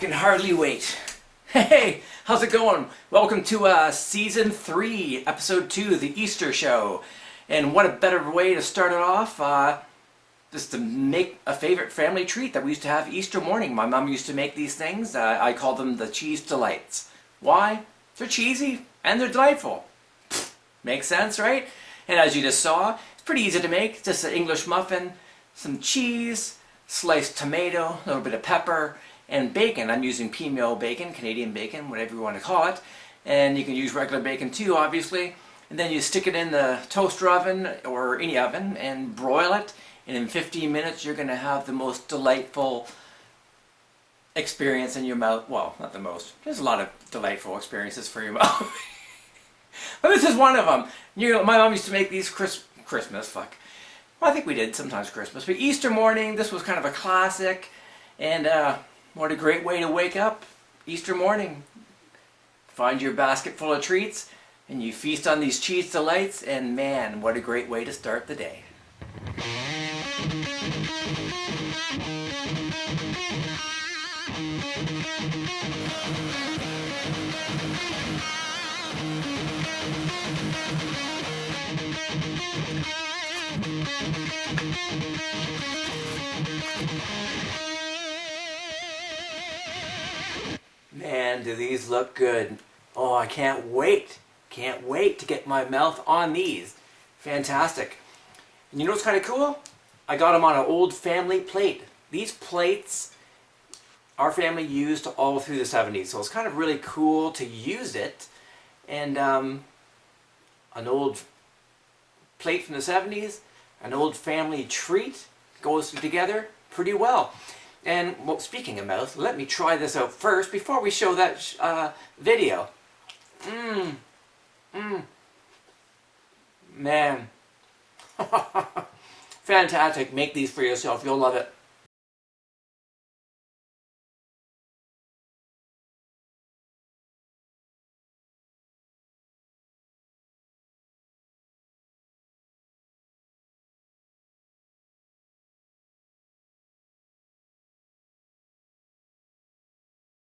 can hardly wait. Hey, how's it going? Welcome to Season 3, Episode 2, the Easter Show. And what a better way to start it off, just to make a favorite family treat that we used to have Easter morning. My mom used to make these things. I call them the cheese delights. Why? They're cheesy and they're delightful. Makes sense, right? And as you just saw, it's pretty easy to make. Just an English muffin, some cheese, sliced tomato, a little bit of pepper, and bacon. I'm using pea-meal bacon, Canadian bacon, whatever you want to call it. And you can use regular bacon too, obviously. And then you stick it in the toaster oven or any oven and broil it. And in 15 minutes, you're going to have the most delightful experience in your mouth. Well, not the most. There's a lot of delightful experiences for your mouth. But this is one of them. My mom used to make these Christmas, fuck. Well, I think we did sometimes Christmas. But Easter morning, this was kind of a classic. And what a great way to wake up Easter morning. Find your basket full of treats and you feast on these cheese delights, and man, what a great way to start the day. Man, do these look good. Oh, I can't wait. Can't wait to get my mouth on these. Fantastic. And you know what's kind of cool? I got them on an old family plate. These plates our family used all through the 70s, so it's kind of really cool to use it. And an old plate from the 70s, an old family treat, goes together pretty well. And well, speaking of mouth, let me try this out first before we show that video. Man. Fantastic. Make these for yourself. You'll love it.